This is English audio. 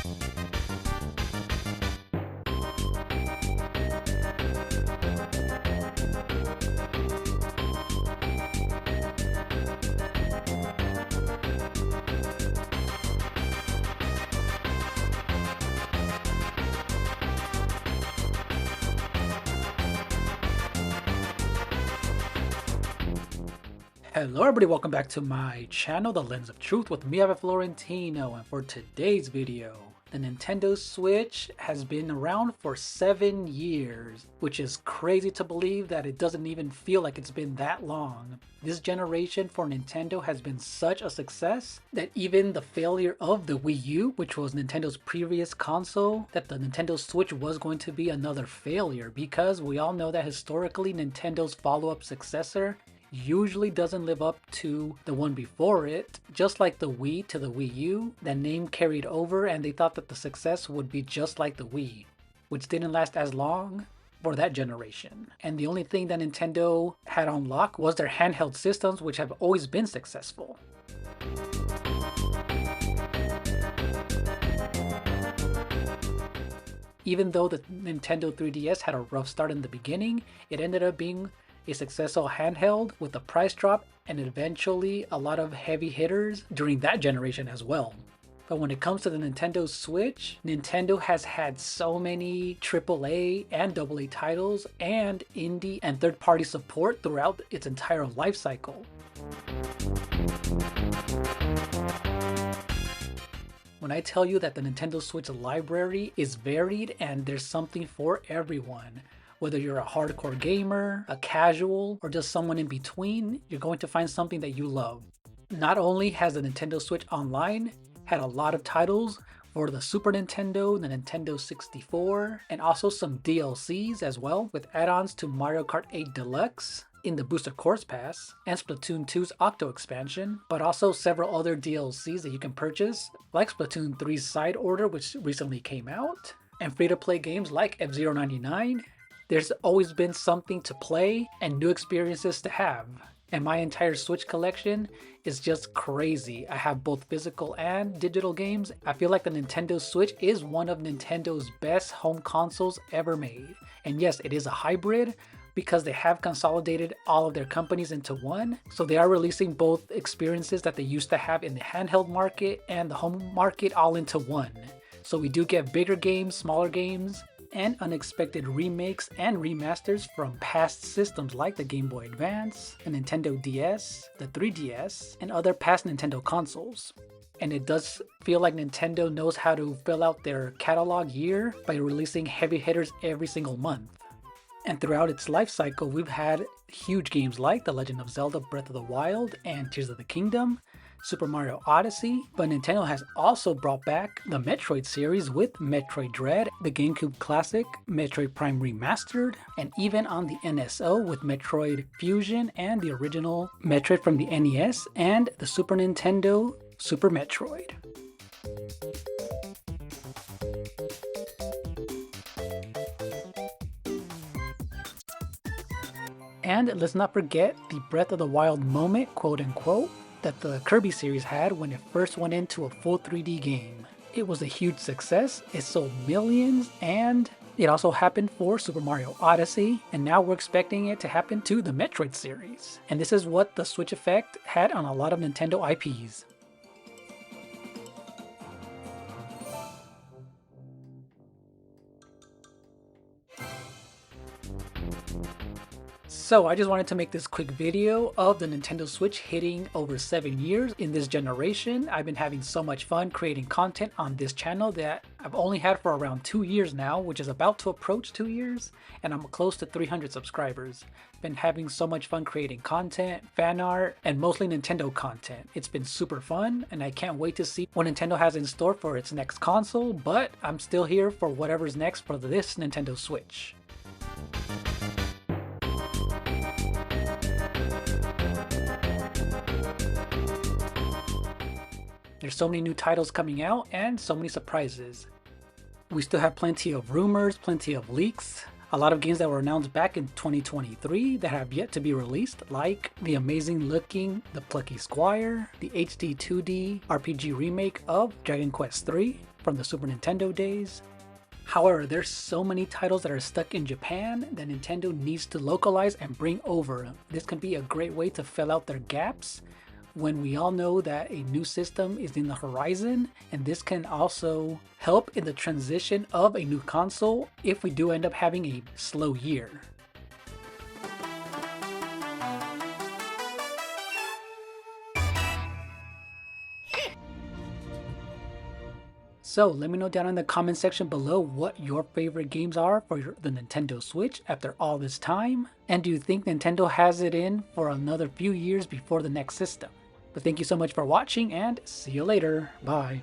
Hello everybody, welcome back to my channel, The Lens of Truth, with me, Florentino, and for today's video, the Nintendo Switch has been around for 7 years, which is crazy to believe that it doesn't even feel like it's been that long. This generation for Nintendo has been such a success that even the failure of the Wii U, which was Nintendo's previous console, that the Nintendo Switch was going to be another failure, because we all know that historically Nintendo's follow-up successor usually doesn't live up to the one before it. Just like the Wii to the Wii U, that name carried over and they thought that the success would be just like the Wii, which didn't last as long for that generation. And the only thing that Nintendo had on lock was their handheld systems, which have always been successful. Even though the Nintendo 3DS had a rough start in the beginning, it ended up being a successful handheld with a price drop and eventually a lot of heavy hitters during that generation as well. But when it comes to the Nintendo Switch, Nintendo has had so many AAA and AA titles and indie and third-party support throughout its entire life cycle. When I tell you that the Nintendo Switch library is varied and there's something for everyone, whether you're a hardcore gamer, a casual, or just someone in between, you're going to find something that you love. Not only has the Nintendo Switch Online had a lot of titles for the Super Nintendo, the Nintendo 64, and also some DLCs as well, with add-ons to Mario Kart 8 Deluxe in the Booster Course Pass, and Splatoon 2's Octo expansion, but also several other DLCs that you can purchase, like Splatoon 3's Side Order, which recently came out, and free-to-play games like F-Zero 99. There's always been something to play and new experiences to have. And my entire Switch collection is just crazy. I have both physical and digital games. I feel like the Nintendo Switch is one of Nintendo's best home consoles ever made. And yes, it is a hybrid because they have consolidated all of their companies into one. So they are releasing both experiences that they used to have in the handheld market and the home market all into one. So we do get bigger games, smaller games, and unexpected remakes and remasters from past systems like the Game Boy Advance, the Nintendo DS, the 3DS, and other past Nintendo consoles. And it does feel like Nintendo knows how to fill out their catalog year by releasing heavy hitters every single month. And throughout its life cycle, we've had huge games like The Legend of Zelda Breath of the Wild and Tears of the Kingdom, Super Mario Odyssey, but Nintendo has also brought back the Metroid series with Metroid Dread, the GameCube classic, Metroid Prime Remastered, and even on the NSO with Metroid Fusion and the original Metroid from the NES and the Super Nintendo Super Metroid. And let's not forget the Breath of the Wild moment, quote unquote, that the Kirby series had when it first went into a full 3D game. It was a huge success, it sold millions, and it also happened for Super Mario Odyssey, and now we're expecting it to happen to the Metroid series. And this is what the Switch effect had on a lot of Nintendo IPs. So I just wanted to make this quick video of the Nintendo Switch hitting over 7 years in this generation. I've been having so much fun creating content on this channel that I've only had for around 2 years now, which is about to approach 2 years, and I'm close to 300 subscribers. Been having so much fun creating content, fan art, and mostly Nintendo content. It's been super fun, and I can't wait to see what Nintendo has in store for its next console, but I'm still here for whatever's next for this Nintendo Switch. There's so many new titles coming out and so many surprises. We still have plenty of rumors, plenty of leaks, a lot of games that were announced back in 2023 that have yet to be released, like the amazing looking The Plucky Squire, the HD 2D RPG remake of Dragon Quest III, from the Super Nintendo days. However, there's so many titles that are stuck in Japan that Nintendo needs to localize and bring over. This can be a great way to fill out their gaps when we all know that a new system is in the horizon, and this can also help in the transition of a new console if we do end up having a slow year. So let me know down in the comment section below what your favorite games are for the Nintendo Switch after all this time. And do you think Nintendo has it in for another few years before the next system? But thank you so much for watching and see you later. Bye.